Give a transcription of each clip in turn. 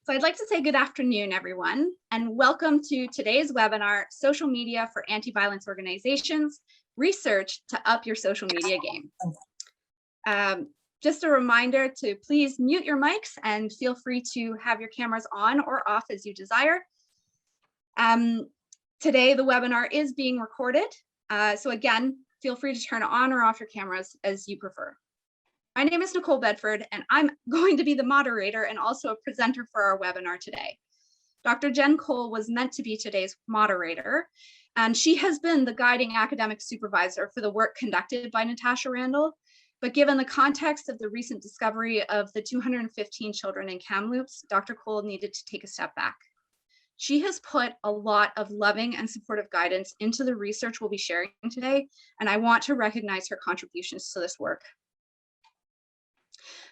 So I'd like to say good afternoon, everyone, and welcome to today's webinar, Social Media for Anti-Violence Organizations, Research to Up Your Social Media Game. Just a reminder to please mute your mics and feel free to have your cameras on or off as you desire. Today, the webinar is being recorded. So again, feel free to turn on or off your cameras as you prefer. My name is Nicole Bedford, and I'm going to be the moderator and also a presenter for our webinar today. Dr. Jen Cole was meant to be today's moderator, and she has been the guiding academic supervisor for the work conducted by Natasha Randall. But given the context of the recent discovery of the 215 children in Kamloops, Dr. Cole needed to take a step back. She has put a lot of loving and supportive guidance into the research we'll be sharing today, and I want to recognize her contributions to this work.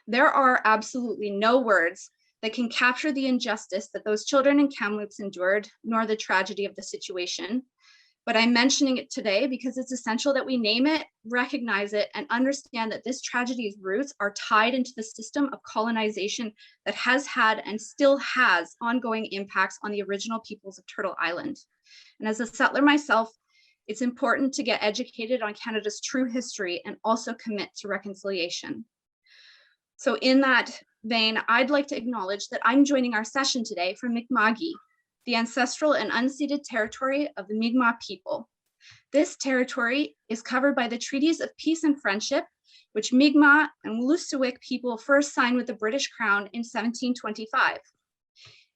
There are absolutely no words that can capture the injustice that those children in Kamloops endured, nor the tragedy of the situation. But I'm mentioning it today because it's essential that we name it, recognize it, and understand that this tragedy's roots are tied into the system of colonization that has had and still has ongoing impacts on the original peoples of Turtle Island. And as a settler myself, it's important to get educated on Canada's true history and also commit to reconciliation. So in that vein, I'd like to acknowledge that I'm joining our session today from Mi'kmaq, the ancestral and unceded territory of the Mi'kmaq people. This territory is covered by the Treaties of Peace and Friendship, which Mi'kmaq and Wolastoqiyik people first signed with the British Crown in 1725.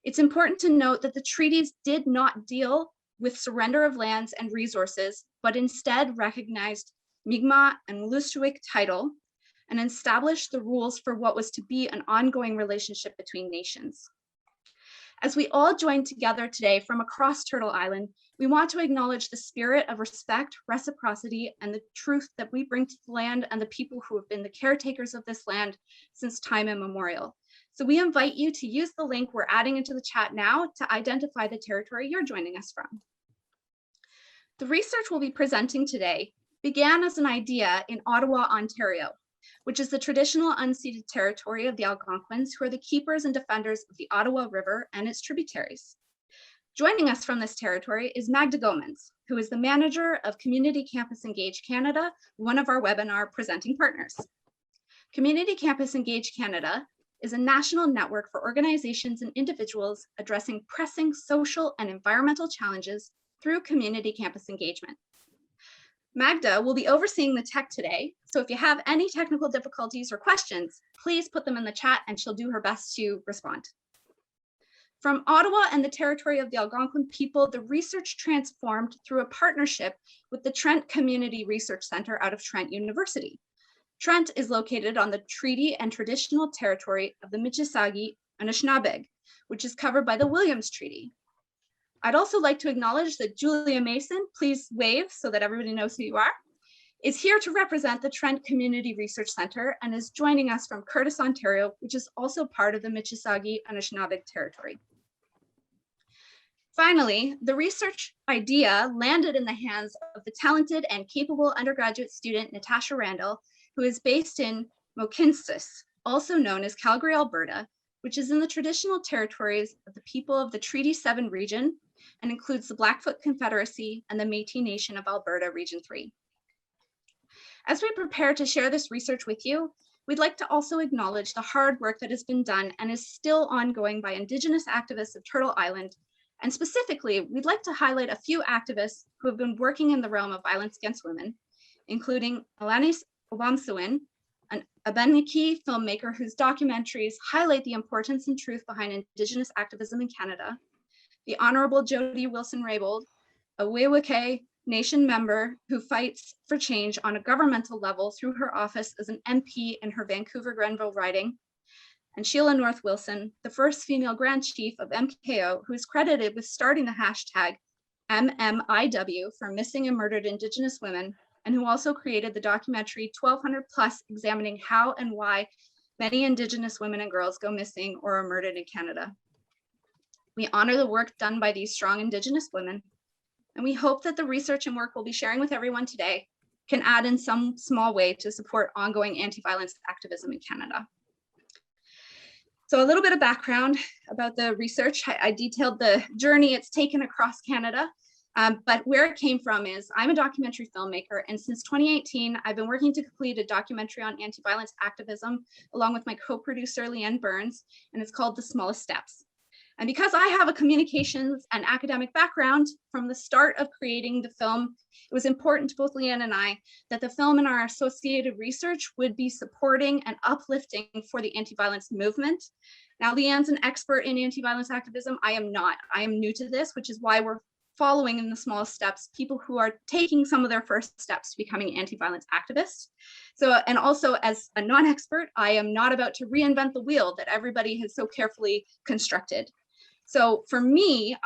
It's important to note that the treaties did not deal with surrender of lands and resources, but instead recognized Mi'kmaq and Wolastoqiyik title and established the rules for what was to be an ongoing relationship between nations. As we all join together today from across Turtle Island, we want to acknowledge the spirit of respect, reciprocity, and the truth that we bring to the land and the people who have been the caretakers of this land since time immemorial. So we invite you to use the link we're adding into the chat now to identify the territory you're joining us from. The research we'll be presenting today began as an idea in Ottawa, Ontario, which is the traditional unceded territory of the Algonquins, who are the keepers and defenders of the Ottawa River and its tributaries. Joining us from this territory is Magda Gomez, who is the manager of Community Campus Engage Canada, one of our webinar presenting partners. Community Campus Engage Canada is a national network for organizations and individuals addressing pressing social and environmental challenges through community campus engagement. Magda will be overseeing the tech today, so if you have any technical difficulties or questions, please put them in the chat and she'll do her best to respond. From Ottawa and the territory of the Algonquin people, the research transformed through a partnership with the Trent Community Research Center out of Trent University. Trent is located on the treaty and traditional territory of the Michisagi Anishinaabe, which is covered by the Williams Treaty. I'd also like to acknowledge that Julia Mason, please wave so that everybody knows who you are, is here to represent the Trent Community Research Center and is joining us from Curtis, Ontario, which is also part of the Michisagi Anishinaabe territory. Finally, the research idea landed in the hands of the talented and capable undergraduate student, Natasha Randall, who is based in Mohkinstsis, also known as Calgary, Alberta, which is in the traditional territories of the people of the Treaty 7 region, and includes the Blackfoot Confederacy and the Métis Nation of Alberta, Region 3. As we prepare to share this research with you, we'd like to also acknowledge the hard work that has been done and is still ongoing by Indigenous activists of Turtle Island. And specifically, we'd like to highlight a few activists who have been working in the realm of violence against women, including Alanis Obamsawin, an Abenaki filmmaker whose documentaries highlight the importance and truth behind Indigenous activism in Canada, the Honorable Jody Wilson-Raybould, a Wewake Nation member who fights for change on a governmental level through her office as an MP in her Vancouver-Grenville riding, and Sheila North Wilson, the first female Grand Chief of MKO, who is credited with starting the hashtag MMIW for missing and murdered Indigenous women, and who also created the documentary 1200 Plus, examining how and why many Indigenous women and girls go missing or are murdered in Canada. We honor the work done by these strong Indigenous women, and we hope that the research and work we'll be sharing with everyone today can add in some small way to support ongoing anti-violence activism in Canada. So a little bit of background about the research. I detailed the journey it's taken across Canada, but where it came from is I'm a documentary filmmaker, and since 2018, I've been working to complete a documentary on anti-violence activism along with my co-producer, Leanne Burns, and it's called The Smallest Steps. And because I have a communications and academic background from the start of creating the film, it was important to both Leanne and I that the film and our associated research would be supporting and uplifting for the anti-violence movement. Now, Leanne's an expert in anti-violence activism. I am not. I am new to this, which is why we're following in the smallest steps people who are taking some of their first steps to becoming anti-violence activists. So, and also as a non-expert, I am not about to reinvent the wheel that everybody has so carefully constructed. So for me,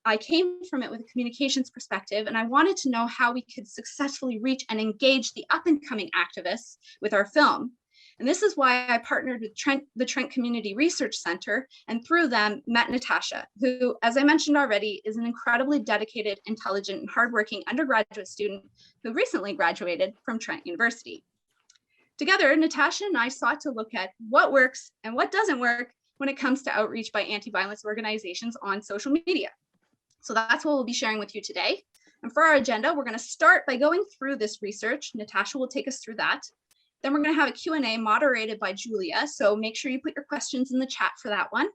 I came from it with a communications perspective, and I wanted to know how we could successfully reach and engage the up and coming activists with our film. And this is why I partnered with the Trent Community Research Center, and through them met Natasha, who, as I mentioned already, is an incredibly dedicated, intelligent, and hardworking undergraduate student who recently graduated from Trent University. Together, Natasha and I sought to look at what works and what doesn't work when it comes to outreach by anti-violence organizations on social media. So that's what we'll be sharing with you today. And for our agenda, we're going to start by going through this research. Natasha will take us through that. Then we're going to have a Q&A moderated by Julia. So make sure you put your questions in the chat for that one.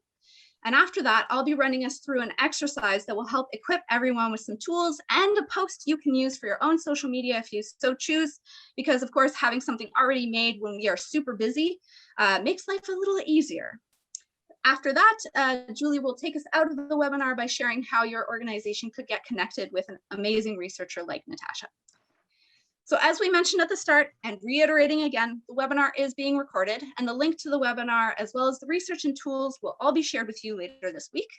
And after that, I'll be running us through an exercise that will help equip everyone with some tools and a post you can use for your own social media if you so choose. Because of course, having something already made when we are super busy makes life a little easier. After that, Julie will take us out of the webinar by sharing how your organization could get connected with an amazing researcher like Natasha. So as we mentioned at the start, and reiterating again, the webinar is being recorded, and the link to the webinar, as well as the research and tools, will all be shared with you later this week.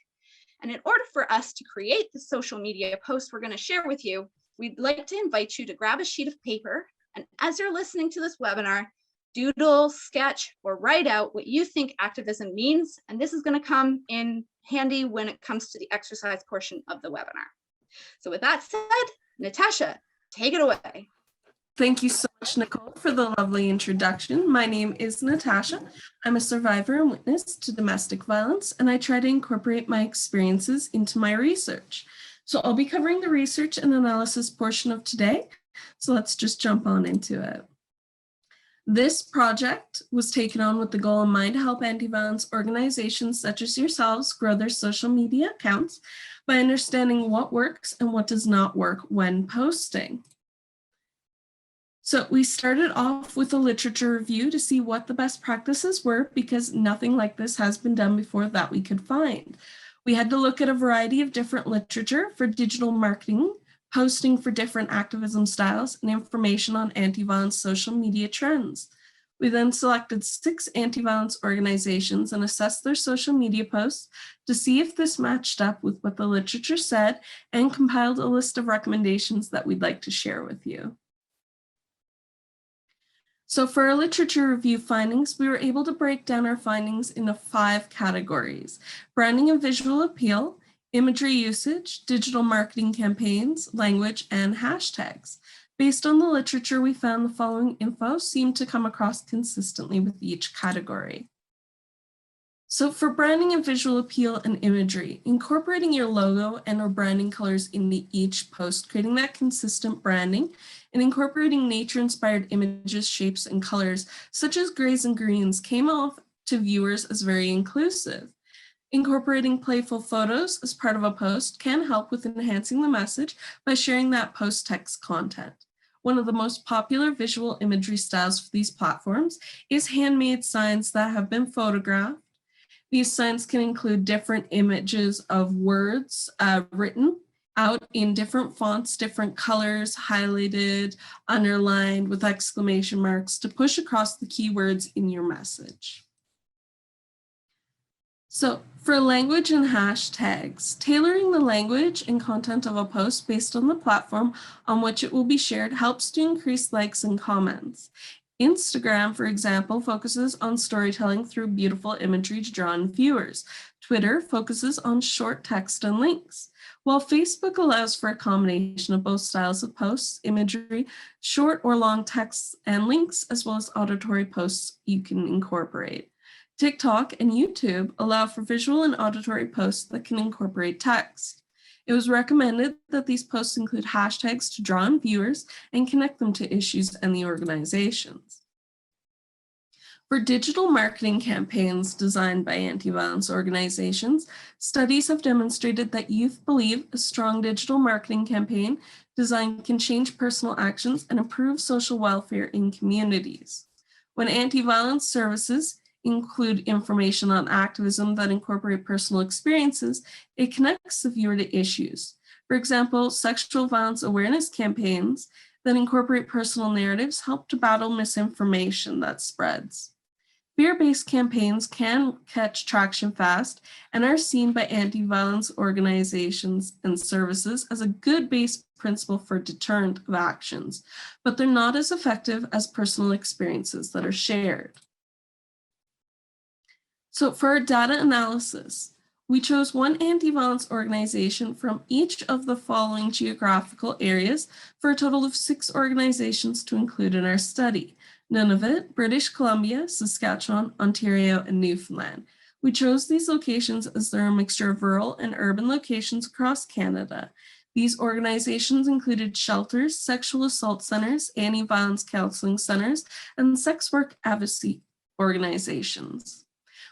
And in order for us to create the social media post we're going to share with you, we'd like to invite you to grab a sheet of paper, and as you're listening to this webinar, doodle, sketch, or write out what you think activism means. And this is going to come in handy when it comes to the exercise portion of the webinar. So with that said, Natasha, take it away. Thank you so much, Nicole, for the lovely introduction. My name is Natasha. I'm a survivor and witness to domestic violence, and I try to incorporate my experiences into my research. So I'll be covering the research and analysis portion of today. So let's just jump on into it. This project was taken on with the goal in mind to help anti-violence organizations such as yourselves grow their social media accounts by understanding what works and what does not work when posting. So we started off with a literature review to see what the best practices were, because nothing like this has been done before that we could find. We had to look at a variety of different literature for digital marketing, posting for different activism styles, and information on anti-violence social media trends. We then selected 6 anti-violence organizations and assessed their social media posts to see if this matched up with what the literature said, and compiled a list of recommendations that we'd like to share with you. So for our literature review findings, we were able to break down our findings into 5 categories: branding and visual appeal, imagery usage, digital marketing campaigns, language, and hashtags. Based on the literature, we found the following info seemed to come across consistently with each category. So for branding and visual appeal and imagery, incorporating your logo and or branding colors into each post, creating that consistent branding, and incorporating nature-inspired images, shapes, and colors, such as grays and greens, came off to viewers as very inclusive. Incorporating playful photos as part of a post can help with enhancing the message by sharing that post text content. One of the most popular visual imagery styles for these platforms is handmade signs that have been photographed. These signs can include different images of words written out in different fonts, different colors, highlighted, underlined with exclamation marks to push across the keywords in your message. So for language and hashtags, tailoring the language and content of a post based on the platform on which it will be shared helps to increase likes and comments. Instagram, for example, focuses on storytelling through beautiful imagery to draw in viewers. Twitter focuses on short text and links, while Facebook allows for a combination of both styles of posts, imagery, short or long texts and links, as well as auditory posts you can incorporate. TikTok and YouTube allow for visual and auditory posts that can incorporate text. It was recommended that these posts include hashtags to draw in viewers and connect them to issues and the organizations. For digital marketing campaigns designed by anti-violence organizations, studies have demonstrated that youth believe a strong digital marketing campaign design can change personal actions and improve social welfare in communities. When anti-violence services include information on activism that incorporate personal experiences, it connects the viewer to issues. For example, sexual violence awareness campaigns that incorporate personal narratives help to battle misinformation that spreads. Fear-based campaigns can catch traction fast and are seen by anti-violence organizations and services as a good base principle for deterrent of actions, but they're not as effective as personal experiences that are shared. So for our data analysis, we chose one anti-violence organization from each of the following geographical areas for a total of 6 organizations to include in our study: Nunavut, British Columbia, Saskatchewan, Ontario, and Newfoundland. We chose these locations as they're a mixture of rural and urban locations across Canada. These organizations included shelters, sexual assault centers, anti-violence counseling centers, and sex work advocacy organizations.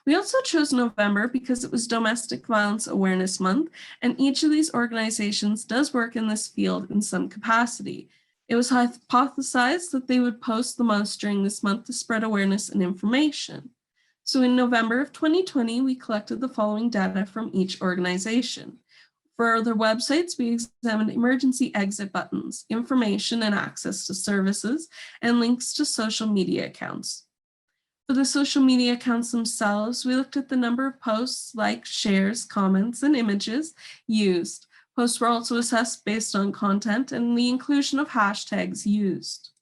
We also chose November because it was Domestic Violence Awareness Month, and each of these organizations does work in this field in some capacity. It was hypothesized that they would post the most during this month to spread awareness and information. So in November of 2020, we collected the following data from each organization. For their websites, we examined emergency exit buttons, information and access to services, and links to social media accounts. For the social media accounts themselves, we looked at the number of posts, likes, shares, comments, and images used. Posts were also assessed based on content and the inclusion of hashtags used.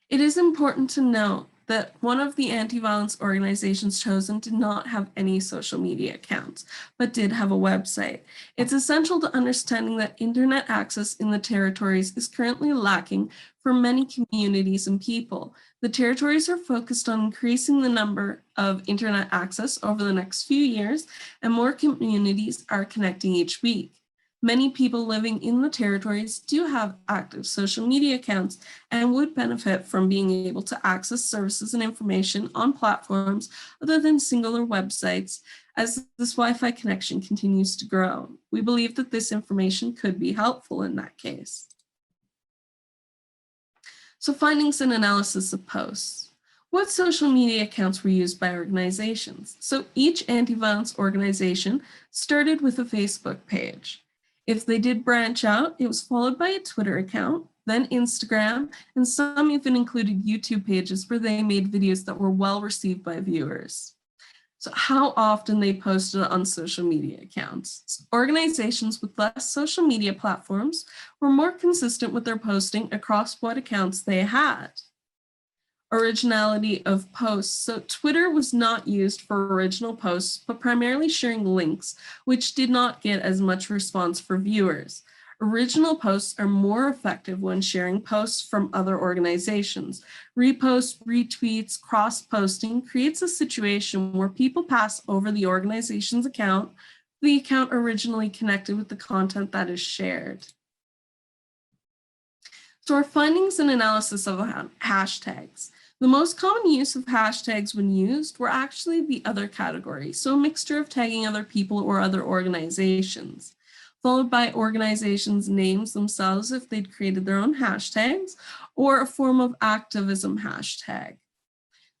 It is important to note that one of the anti-violence organizations chosen did not have any social media accounts, but did have a website. It's essential to understanding that internet access in the territories is currently lacking for many communities and people. The territories are focused on increasing the number of internet access over the next few years, and more communities are connecting each week. Many people living in the territories do have active social media accounts and would benefit from being able to access services and information on platforms other than singular websites as this Wi-Fi connection continues to grow. We believe that this information could be helpful in that case. So findings and analysis of posts. What social media accounts were used by organizations? So each anti-violence organization started with a Facebook page. If they did branch out, it was followed by a Twitter account, then Instagram, and some even included YouTube pages where they made videos that were well received by viewers. So how often they posted on social media accounts. Organizations with less social media platforms were more consistent with their posting across what accounts they had. Originality of posts. So Twitter was not used for original posts, but primarily sharing links, which did not get as much response for viewers. Original posts are more effective when sharing posts from other organizations. Reposts, retweets, cross-posting creates a situation where people pass over the organization's account, the account originally connected with the content that is shared. So our findings and analysis of hashtags. The most common use of hashtags when used were actually the other category, so a mixture of tagging other people or other organizations, followed by organizations' names themselves if they'd created their own hashtags, or a form of activism hashtag.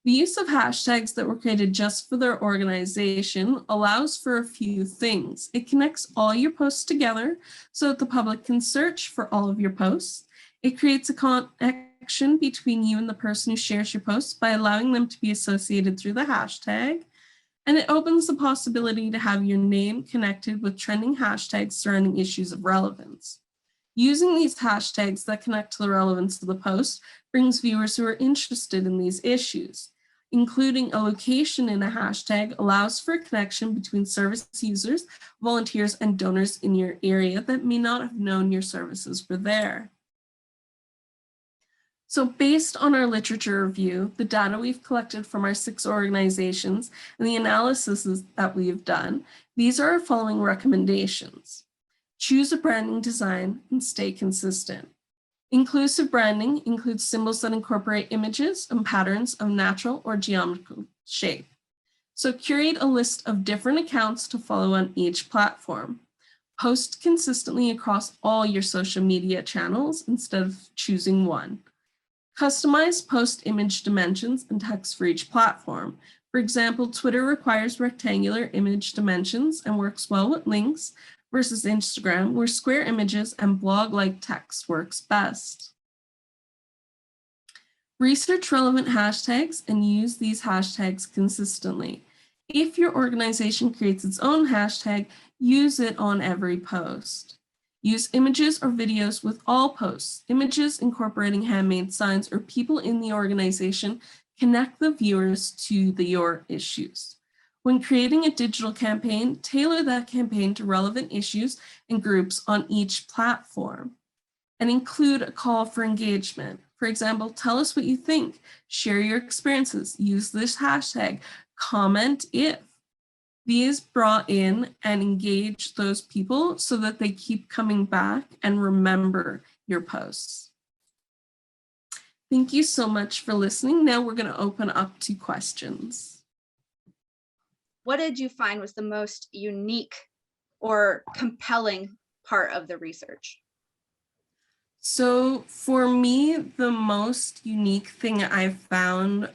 The use of hashtags that were created just for their organization allows for a few things. It connects all your posts together so that the public can search for all of your posts. It creates a connection between you and the person who shares your posts by allowing them to be associated through the hashtag. And it opens the possibility to have your name connected with trending hashtags surrounding issues of relevance. Using these hashtags that connect to the relevance of the post brings viewers who are interested in these issues. Including a location in a hashtag allows for a connection between service users, volunteers, and donors in your area that may not have known your services were there. So based on our literature review, the data we've collected from our 6 organizations, and the analysis that we've done, these are our following recommendations. Choose a branding design and stay consistent. Inclusive branding includes symbols that incorporate images and patterns of natural or geometrical shape. So curate a list of different accounts to follow on each platform. Post consistently across all your social media channels instead of choosing one. Customize post image dimensions and text for each platform. For example, Twitter requires rectangular image dimensions and works well with links, versus Instagram, where square images and blog-like text works best. Research relevant hashtags and use these hashtags consistently. If your organization creates its own hashtag, use it on every post. Use images or videos with all posts. Images incorporating handmade signs or people in the organization connect the viewers to your issues. When creating a digital campaign, tailor that campaign to relevant issues and groups on each platform. And include a call for engagement. For example, tell us what you think, share your experiences, use this hashtag, comment if. These brought in and engage those people so that they keep coming back and remember your posts. Thank you so much for listening. Now we're going to open up to questions. What did you find was the most unique or compelling part of the research? So for me, the most unique thing I found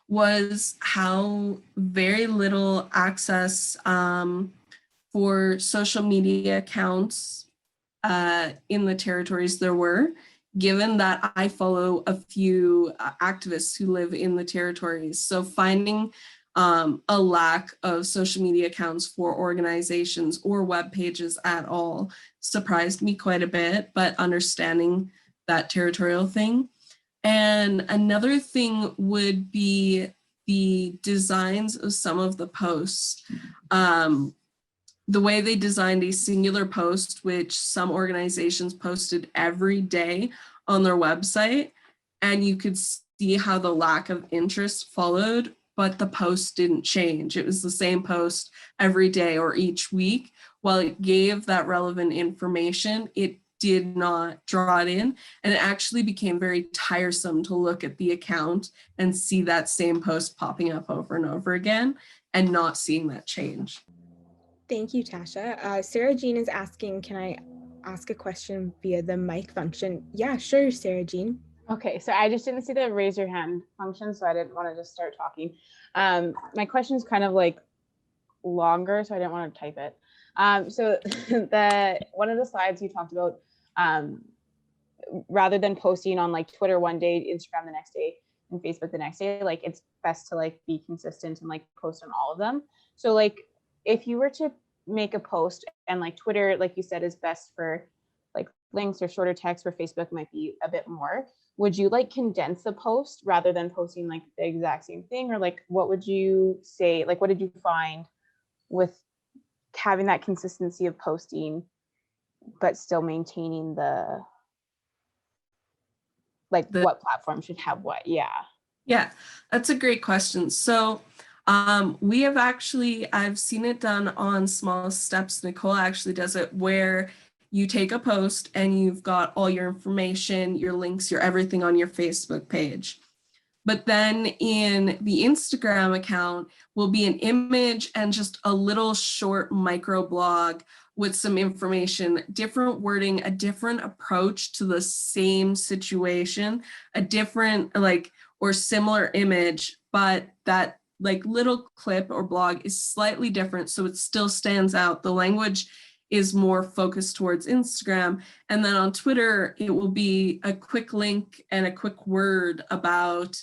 was how very little access for social media accounts in the territories there were, given that I follow a few activists who live in the territories. So finding a lack of social media accounts for organizations or web pages at all surprised me quite a bit, but understanding that territorial thing. And another thing would be the designs of some of the posts. The way they designed a singular post, which some organizations posted every day on their website, and you could see how the lack of interest followed, but the post didn't change. It was the same post every day or each week. While it gave that relevant information, it did not draw it in, and it actually became very tiresome to look at the account and see that same post popping up over and over again and not seeing that change. Thank you, Tasha. Sarah Jean is asking, can I ask a question via the mic function? Yeah, sure, Sarah Jean. Okay, so I just didn't see the raise your hand function, so I didn't want to just start talking. My question is kind of like longer, so I didn't want to type it. So one of the slides you talked about, rather than posting on like Twitter one day, Instagram the next day, and Facebook the next day, like it's best to like be consistent and like post on all of them. So like if you were to make a post, and like Twitter, like you said, is best for like links or shorter text, where Facebook might be a bit more, would you like condense the post rather than posting like the exact same thing? Or like what would you say, like what did you find with having that consistency of posting but still maintaining the what platform should have what? Yeah, that's a great question. So we have actually, I've seen it done on Small Steps. Nicole actually does it, where you take a post and you've got all your information, your links, your everything on your Facebook page. But then in the Instagram account will be an image and just a little short micro blog with some information, different wording, a different approach to the same situation, a different or similar image, but that like little clip or blog is slightly different, so it still stands out. The language is more focused towards Instagram. And then on Twitter, it will be a quick link and a quick word about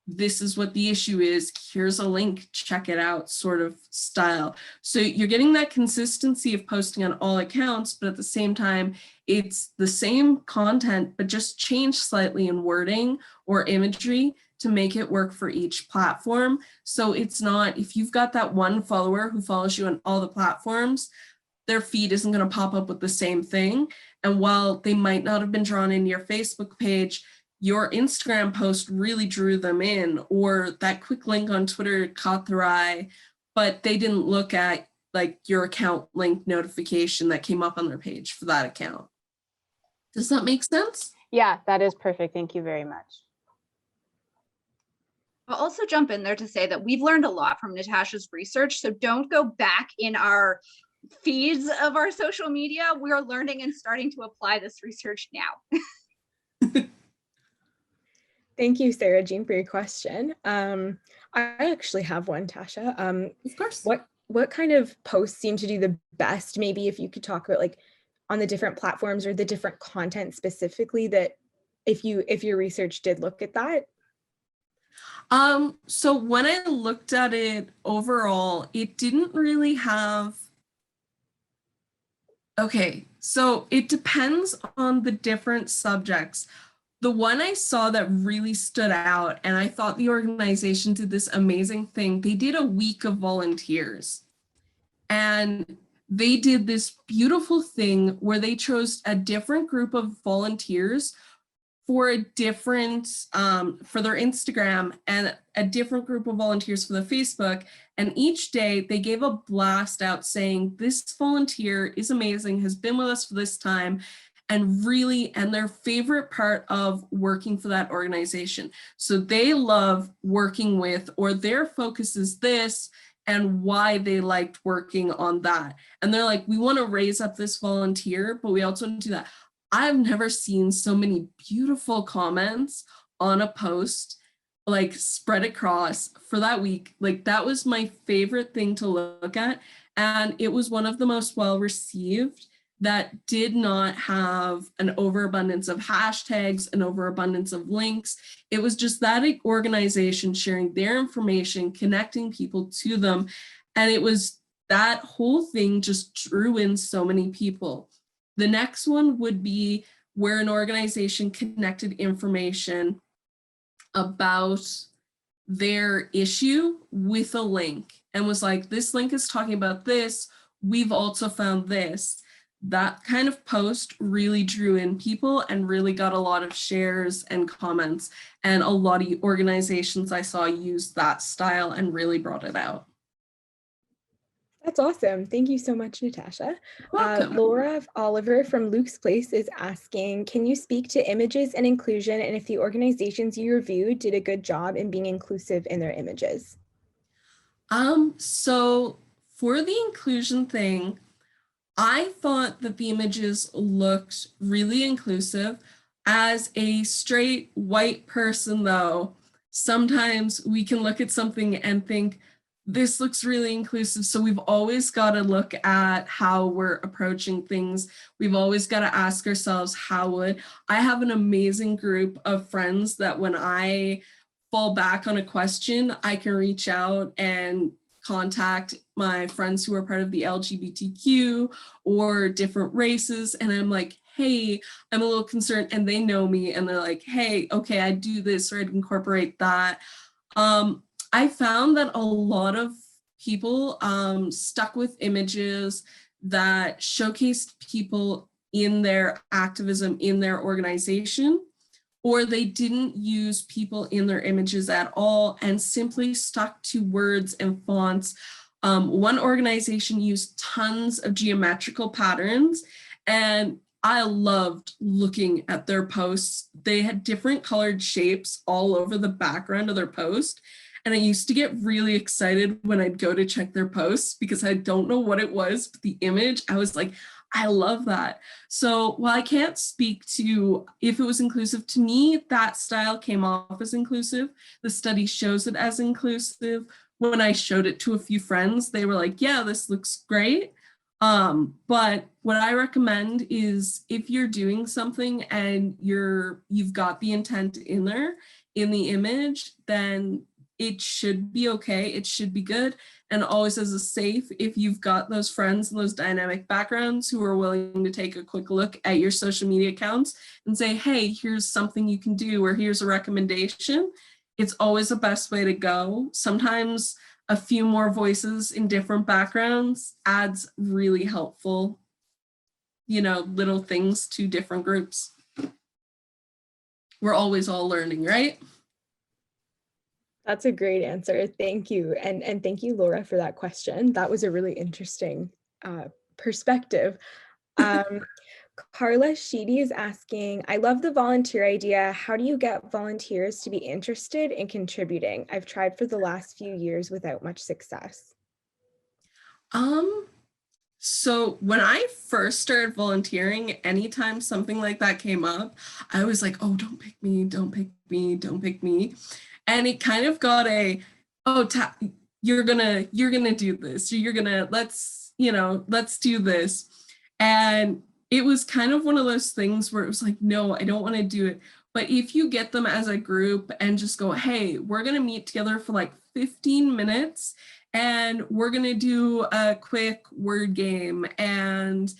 this is what the issue is, here's a link, check it out sort of style. So you're getting that consistency of posting on all accounts, but at the same time, it's the same content, but just changed slightly in wording or imagery to make it work for each platform. So it's not, if you've got that one follower who follows you on all the platforms, their feed isn't going to pop up with the same thing. And while they might not have been drawn into your Facebook page, your Instagram post really drew them in, or that quick link on Twitter caught their eye, but they didn't look at like your account link notification that came up on their page for that account. Does that make sense? Yeah, that is perfect. Thank you very much. I'll also jump in there to say that we've learned a lot from Natasha's research. So don't go back in our feeds of our social media. We're learning and starting to apply this research now. Thank you, Sarah Jean, for your question. I actually have one, Tasha. Of course. What kind of posts seem to do the best? Maybe if you could talk about like on the different platforms or the different content specifically that if your research did look at that. So when I looked at it overall, it didn't really have. Okay, so it depends on the different subjects. The one I saw that really stood out, and I thought the organization did this amazing thing, they did a week of volunteers. And they did this beautiful thing where they chose a different group of volunteers for a different, for their Instagram, and a different group of volunteers for the Facebook. And each day they gave a blast out saying, this volunteer is amazing, has been with us for this time, and their favorite part of working for that organization. So they love working with, or their focus is this, and why they liked working on that. And they're like, we want to raise up this volunteer, but we also want to do that. I've never seen so many beautiful comments on a post like spread across for that week. Like that was my favorite thing to look at. And it was one of the most well received that did not have an overabundance of hashtags, an overabundance of links. It was just that organization sharing their information, connecting people to them. And it was that whole thing just drew in so many people. The next one would be where an organization connected information about their issue with a link and was like, this link is talking about this. We've also found this. That kind of post really drew in people and really got a lot of shares and comments. And a lot of organizations I saw used that style and really brought it out. That's awesome. Thank you so much, Natasha. Welcome. Laura Oliver from Luke's Place is asking, can you speak to images and inclusion and if the organizations you reviewed did a good job in being inclusive in their images? So for the inclusion thing, I thought that the images looked really inclusive. As a straight white person, though, sometimes we can look at something and think, this looks really inclusive. So we've always got to look at how we're approaching things. We've always got to ask ourselves, I have an amazing group of friends that when I fall back on a question, I can reach out and contact my friends who are part of the LGBTQ or different races. And I'm like, hey, I'm a little concerned, and they know me and they're like, hey, okay, I do this or I'd incorporate that. I found that a lot of people stuck with images that showcased people in their activism in their organization, or they didn't use people in their images at all and simply stuck to words and fonts. One organization used tons of geometrical patterns, and I loved looking at their posts. They had different colored shapes all over the background of their post. And I used to get really excited when I'd go to check their posts because I don't know what it was, but the image, I was like, I love that. So while I can't speak to if it was inclusive, to me, that style came off as inclusive. The study shows it as inclusive. When I showed it to a few friends, they were like, yeah, this looks great. But what I recommend is if you're doing something and you've got the intent in there, in the image, then it should be okay. It should be good. And always as a safe, if you've got those friends and those dynamic backgrounds who are willing to take a quick look at your social media accounts and say, hey, here's something you can do, or here's a recommendation. It's always the best way to go. Sometimes a few more voices in different backgrounds adds really helpful, little things to different groups. we're always all learning, right? That's a great answer. Thank you. And thank you, Laura, for that question. That was a really interesting perspective. Carla Sheedy is asking, I love the volunteer idea. How do you get volunteers to be interested in contributing? I've tried for the last few years without much success. So when I first started volunteering, anytime something like that came up, I was like, oh, don't pick me, don't pick me, don't pick me. And it kind of got a, oh, you're gonna do this, you're gonna, let's do this. And it was kind of one of those things where it was like, no, I don't want to do it. But if you get them as a group and just go, hey, we're gonna meet together for like 15 minutes and we're gonna do a quick word game and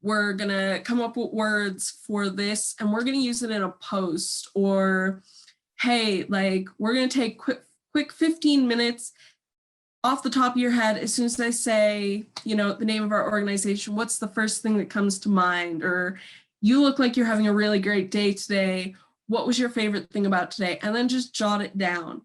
we're gonna come up with words for this and we're gonna use it in a post, or hey, like we're gonna take quick 15 minutes off the top of your head. As soon as I say, the name of our organization, what's the first thing that comes to mind? Or you look like you're having a really great day today. What was your favorite thing about today? And then just jot it down.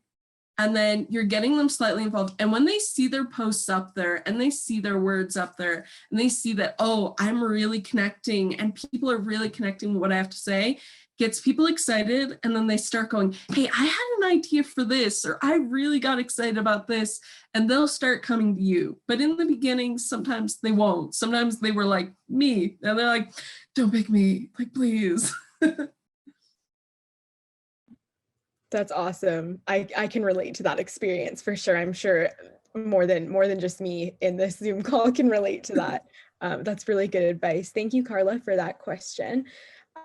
And then you're getting them slightly involved. And when they see their posts up there and they see their words up there and they see that, oh, I'm really connecting and people are really connecting with what I have to say, gets people excited. And then they start going, hey, I had an idea for this, or I really got excited about this. And they'll start coming to you. But in the beginning, sometimes they won't. Sometimes they were like me and they're like, don't pick me, like, please. That's awesome. I can relate to that experience for sure. I'm sure more than just me in this Zoom call can relate to that. That's really good advice. Thank you, Carla, for that question.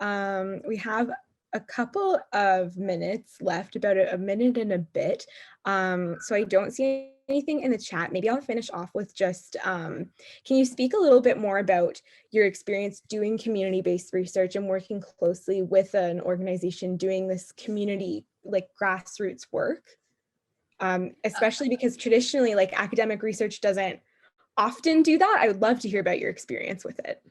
We have a couple of minutes left, about a minute and a bit. So I don't see anything in the chat. Maybe I'll finish off with just, can you speak a little bit more about your experience doing community-based research and working closely with an organization doing this community, like grassroots work? Especially because traditionally, like academic research doesn't often do that. I would love to hear about your experience with it.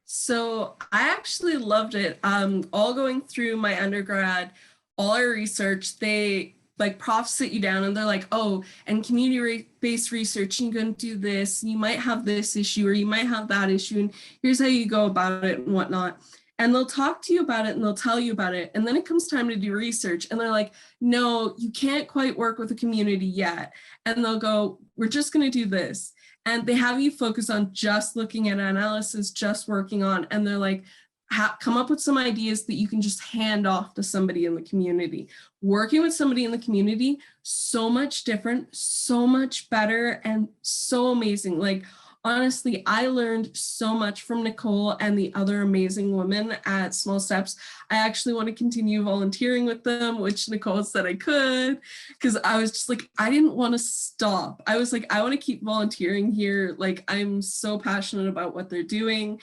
So I actually loved it. All going through my undergrad, all our research, they like profs sit you down and they're like, oh, and community-based research, you're going to do this, you might have this issue or you might have that issue, and here's how you go about it and whatnot. And they'll talk to you about it and they'll tell you about it. And then it comes time to do research and they're like, no, you can't quite work with a community yet. And they'll go, we're just going to do this. And they have you focus on just looking at analysis, just working on, and they're like, come up with some ideas that you can just hand off to somebody in the community. Working with somebody in the community, so much different, so much better, and so amazing. Like, honestly, I learned so much from Nicole and the other amazing women at Small Steps. I actually want to continue volunteering with them, which Nicole said I could, because I was just like, I didn't want to stop. I was like, I want to keep volunteering here. Like, I'm so passionate about what they're doing.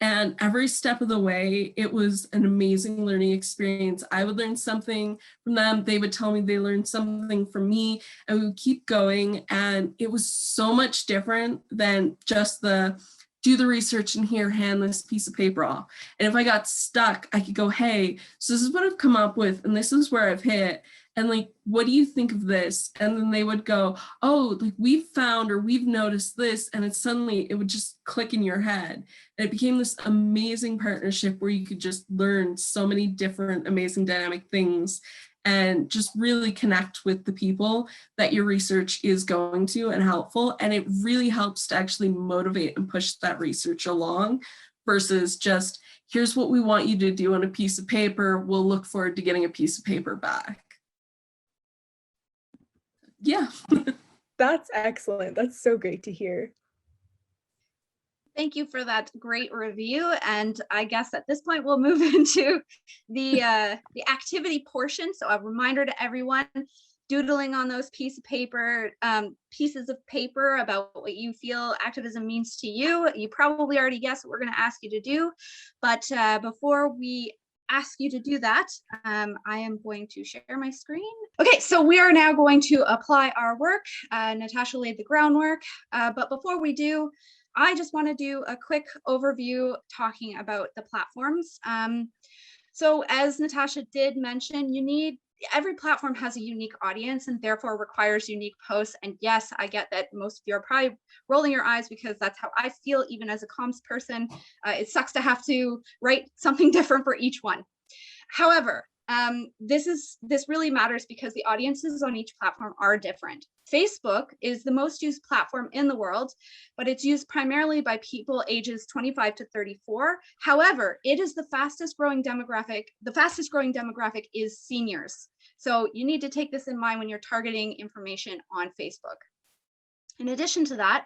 And every step of the way, it was an amazing learning experience. I would learn something from them. They would tell me they learned something from me, and we would keep going. And it was so much different than just do the research and here, hand this piece of paper off. And if I got stuck, I could go, hey, so this is what I've come up with, and this is where I've hit. And like, what do you think of this? And then they would go, oh, like we've found or we've noticed this. And it would just click in your head. And it became this amazing partnership where you could just learn so many different amazing dynamic things and just really connect with the people that your research is going to and helpful. And it really helps to actually motivate and push that research along versus just, here's what we want you to do on a piece of paper. We'll look forward to getting a piece of paper back. Yeah. That's excellent. That's so great to hear. Thank you for that great review. And I guess at this point, we'll move into the activity portion. So a reminder to everyone, doodling on those pieces of paper about what you feel activism means to you. You probably already guessed what we're going to ask you to do. But before we ask you to do that, I am going to share my screen. Okay, so we are now going to apply our work. Natasha laid the groundwork, but before we do, I just want to do a quick overview talking about the platforms. So as Natasha did mention, every platform has a unique audience and therefore requires unique posts. And yes, I get that most of you are probably rolling your eyes because that's how I feel, even as a comms person. It sucks to have to write something different for each one. However, this really matters because the audiences on each platform are different. Facebook is the most used platform in the world, but it's used primarily by people ages 25 to 34. However, it is the fastest growing demographic. The fastest growing demographic is seniors. So you need to take this in mind when you're targeting information on Facebook. In addition to that,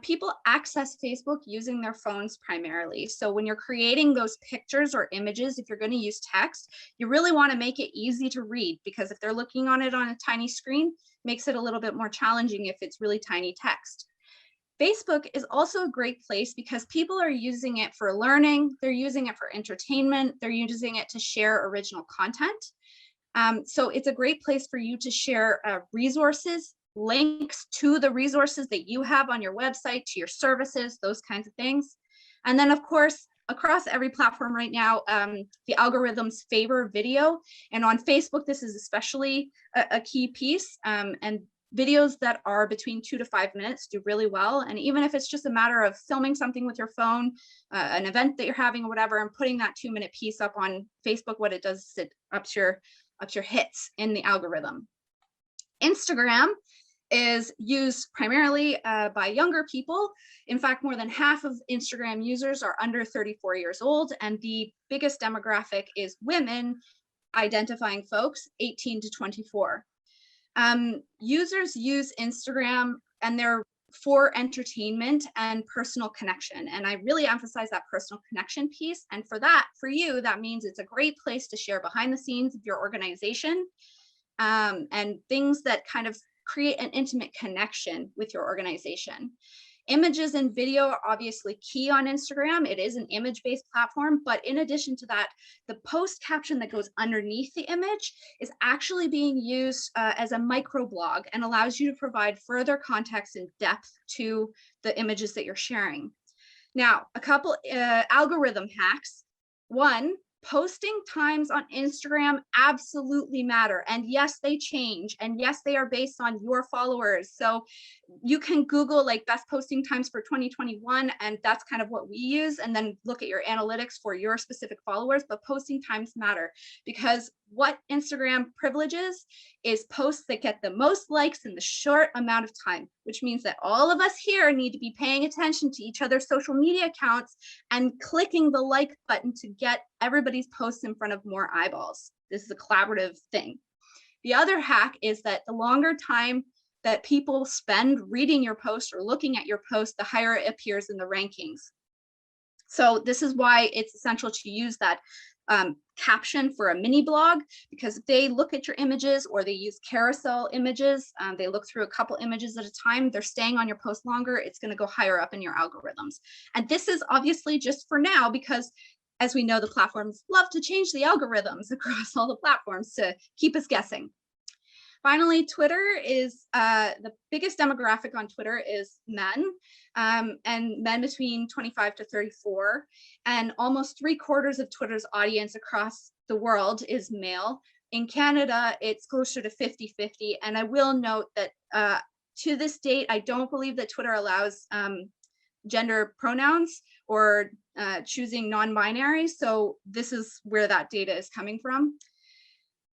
people access Facebook using their phones primarily. So when you're creating those pictures or images, if you're going to use text, you really want to make it easy to read, because if they're looking on it on a tiny screen, makes it a little bit more challenging if it's really tiny text. Facebook is also a great place because people are using it for learning, they're using it for entertainment, they're using it to share original content. So it's a great place for you to share resources, links to the resources that you have on your website, to your services, those kinds of things. And then of course, across every platform right now, the algorithms favor video. And on Facebook, this is especially a key piece. And videos that are between 2 to 5 minutes do really well. And even if it's just a matter of filming something with your phone, an event that you're having or whatever, and putting that 2-minute piece up on Facebook, what it does is it ups your hits in the algorithm. Instagram is used primarily by younger people. In fact, more than half of Instagram users are under 34 years old, and the biggest demographic is women identifying folks 18 to 24. Users use Instagram and they're for entertainment and personal connection. And I really emphasize that personal connection piece. And for you, that means it's a great place to share behind the scenes of your organization, and things that kind of create an intimate connection with your organization. Images and video are obviously key on Instagram. It is an image-based platform, but in addition to that, the post caption that goes underneath the image is actually being used as a microblog and allows you to provide further context and depth to the images that you're sharing. Now, a couple algorithm hacks. One, posting times on Instagram absolutely matter. And yes, they change. And yes, they are based on your followers. So you can Google like best posting times for 2021, and that's kind of what we use, and then look at your analytics for your specific followers. But posting times matter, because what Instagram privileges is posts that get the most likes in the short amount of time, which means that all of us here need to be paying attention to each other's social media accounts and clicking the like button to get everybody's posts in front of more eyeballs. This is a collaborative thing. The other hack is that the longer time that people spend reading your post or looking at your post, the higher it appears in the rankings. So this is why it's essential to use that caption for a mini blog, because if they look at your images or they use carousel images, they look through a couple images at a time, they're staying on your post longer, it's going to go higher up in your algorithms. And this is obviously just for now, because as we know, the platforms love to change the algorithms across all the platforms to keep us guessing. Finally, Twitter is the biggest demographic on Twitter is men, and men between 25 to 34, and almost 3/4 of Twitter's audience across the world is male. In Canada, it's closer to 50-50, and I will note that to this date, I don't believe that Twitter allows gender pronouns or choosing non-binary, so this is where that data is coming from.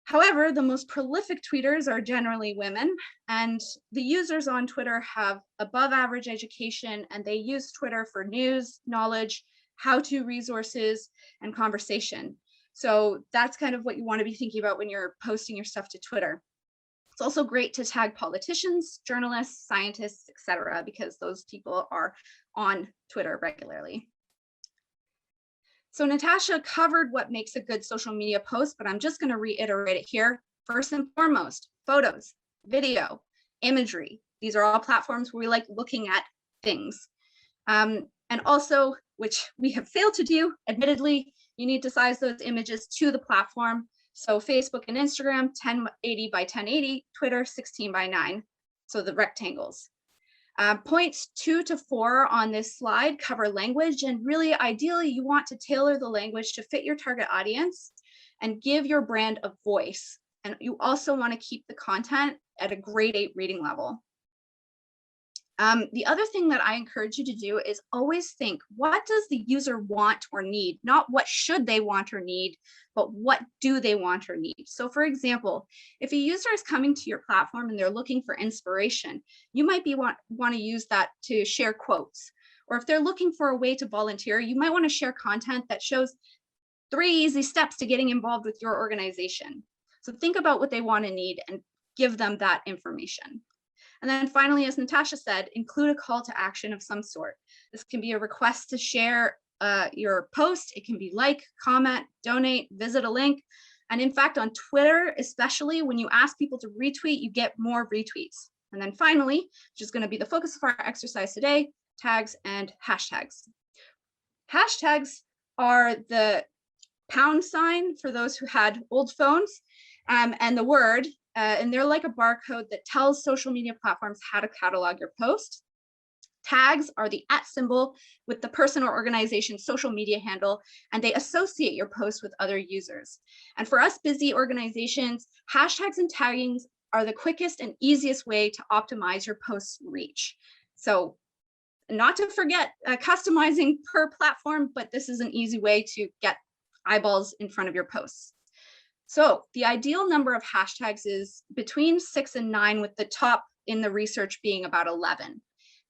However, the most prolific tweeters are generally women, and the users on Twitter have above average education, and they use Twitter for news, knowledge, how-to resources, and conversation. So that's kind of what you want to be thinking about when you're posting your stuff to Twitter. It's also great to tag politicians, journalists, scientists, etc., because those people are on Twitter regularly. So Natasha covered what makes a good social media post, but I'm just going to reiterate it here. First and foremost, photos, video, imagery. These are all platforms where we like looking at things. And also, which we have failed to do, admittedly, you need to size those images to the platform. So Facebook and Instagram, 1080 by 1080, Twitter, 16 by 9. So the rectangles. Points 2 to 4 on this slide cover language, and really ideally you want to tailor the language to fit your target audience. and give your brand a voice. And you also want to keep the content at a grade 8 reading level. The other thing that I encourage you to do is always think, what does the user want or need? Not what should they want or need, but what do they want or need? So for example, if a user is coming to your platform and they're looking for inspiration, you might want to use that to share quotes. Or if they're looking for a way to volunteer, you might want to share content that shows 3 easy steps to getting involved with your organization. So think about what they want and need and give them that information. And then finally, as Natasha said, include a call to action of some sort. This can be a request to share your post. It can be like, comment, donate, visit a link. And in fact, on Twitter, especially when you ask people to retweet, you get more retweets. And then finally, which is going to be the focus of our exercise today, tags and hashtags. Hashtags are the # for those who had old phones, and the word, and they're like a barcode that tells social media platforms how to catalog your post. Tags are the @ symbol with the person or organization's social media handle, and they associate your post with other users. And for us busy organizations, hashtags and taggings are the quickest and easiest way to optimize your post's reach. So not to forget customizing per platform, but this is an easy way to get eyeballs in front of your posts. So the ideal number of hashtags is between 6 and 9, with the top in the research being about 11.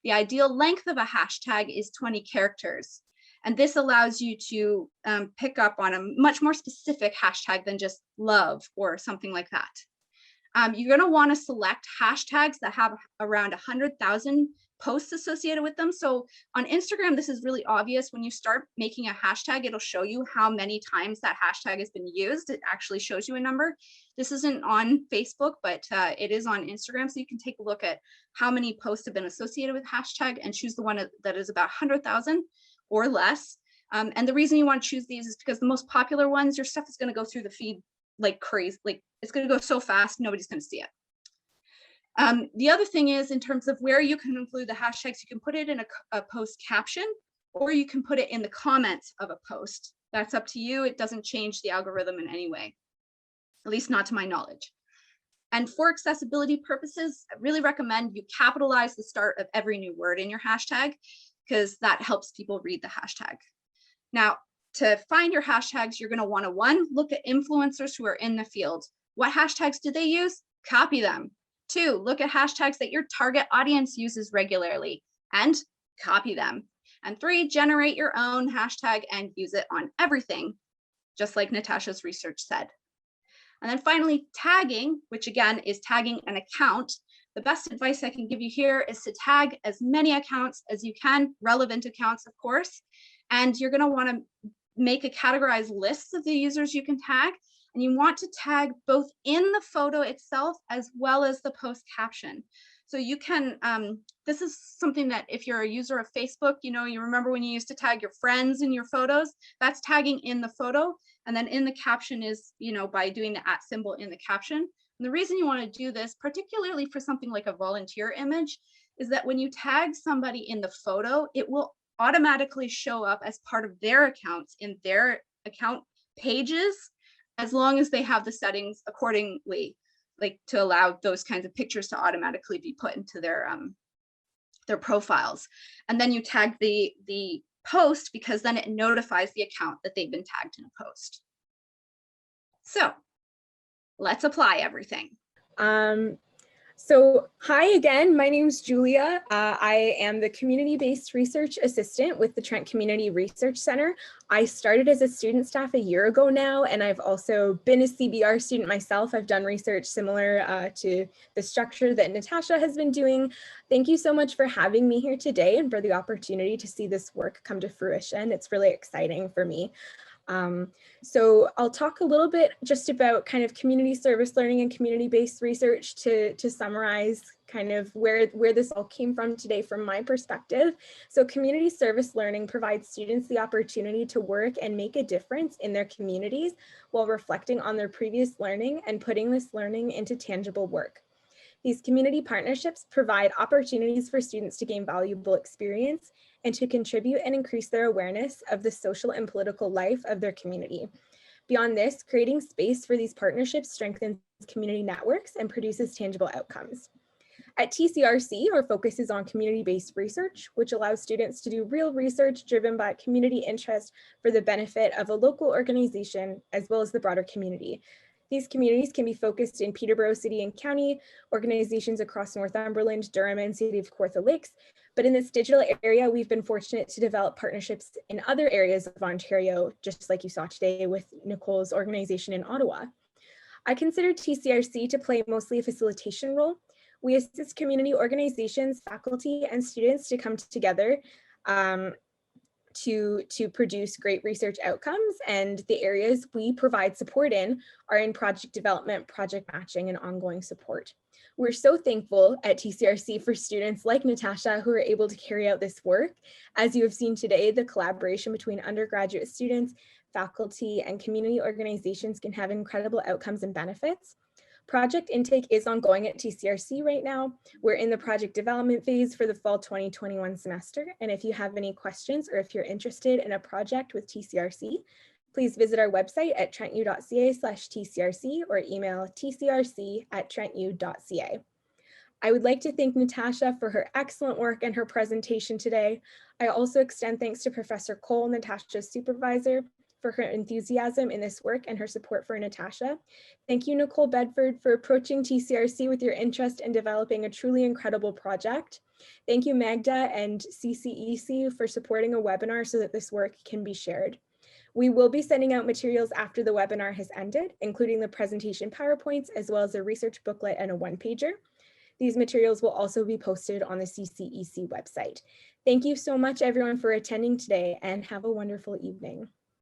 The ideal length of a hashtag is 20 characters. And this allows you to pick up on a much more specific hashtag than just love or something like that. You're going to want to select hashtags that have around 100,000 posts associated with them. So on Instagram, this is really obvious. When you start making a hashtag, it'll show you how many times that hashtag has been used. It actually shows you a number. This isn't on Facebook, but it is on Instagram. So you can take a look at how many posts have been associated with hashtag and choose the one that is about 100,000 or less. And the reason you want to choose these is because the most popular ones, your stuff is going to go through the feed like crazy. Like it's going to go so fast, nobody's going to see it. The other thing is, in terms of where you can include the hashtags, you can put it in a post caption, or you can put it in the comments of a post. That's up to you. It doesn't change the algorithm in any way, at least not to my knowledge. And for accessibility purposes, I really recommend you capitalize the start of every new word in your hashtag, because that helps people read the hashtag. Now, to find your hashtags, you're going to want to, 1, look at influencers who are in the field. What hashtags do they use? Copy them. 2, look at hashtags that your target audience uses regularly and copy them. And 3, generate your own hashtag and use it on everything, just like Natasha's research said. And then finally, tagging, which again is tagging an account. The best advice I can give you here is to tag as many accounts as you can, relevant accounts, of course. And you're going to want to make a categorized list of the users you can tag. And you want to tag both in the photo itself as well as the post caption. So you can, this is something that if you're a user of Facebook, you remember when you used to tag your friends in your photos, that's tagging in the photo. And then in the caption is, by doing the @ symbol in the caption. And the reason you want to do this, particularly for something like a volunteer image, is that when you tag somebody in the photo, it will automatically show up as part of their accounts in their account pages, as long as they have the settings accordingly, like to allow those kinds of pictures to automatically be put into their profiles. And then you tag the post, because then it notifies the account that they've been tagged in a post. So let's apply everything. So hi again, my name is Julia. I am the community-based research assistant with the Trent Community Research Center. I started as a student staff a year ago now, and I've also been a CBR student myself. I've done research similar to the structure that Natasha has been doing. Thank you so much for having me here today and for the opportunity to see this work come to fruition. It's really exciting for me. So I'll talk a little bit just about kind of community service learning and community-based research to summarize kind of where this all came from today from my perspective. So community service learning provides students the opportunity to work and make a difference in their communities while reflecting on their previous learning and putting this learning into tangible work. These community partnerships provide opportunities for students to gain valuable experience and to contribute and increase their awareness of the social and political life of their community. Beyond this, creating space for these partnerships strengthens community networks and produces tangible outcomes. At TCRC, our focus is on community-based research, which allows students to do real research driven by community interest for the benefit of a local organization as well as the broader community. These communities can be focused in Peterborough City and County, organizations across Northumberland, Durham, and City of Kawartha Lakes. But in this digital area, we've been fortunate to develop partnerships in other areas of Ontario, just like you saw today with Nicole's organization in Ottawa. I consider TCRC to play mostly a facilitation role. We assist community organizations, faculty, and students to come together to produce great research outcomes, and the areas we provide support in are in project development, project matching, and ongoing support. We're so thankful at TCRC for students like Natasha who are able to carry out this work. As you have seen today, the collaboration between undergraduate students, faculty, and community organizations can have incredible outcomes and benefits. Project intake is ongoing at TCRC right now. We're in the project development phase for the fall 2021 semester. And if you have any questions or if you're interested in a project with TCRC, please visit our website at trentu.ca/TCRC or email tcrc@trentu.ca. I would like to thank Natasha for her excellent work and her presentation today. I also extend thanks to Professor Cole, Natasha's supervisor, for her enthusiasm in this work and her support for Natasha. Thank you, Nicole Bedford, for approaching TCRC with your interest in developing a truly incredible project. Thank you, Magda and CCEC, for supporting a webinar so that this work can be shared. We will be sending out materials after the webinar has ended, including the presentation PowerPoints, as well as a research booklet and a one-pager. These materials will also be posted on the CCEC website. Thank you so much, everyone, for attending today, and have a wonderful evening.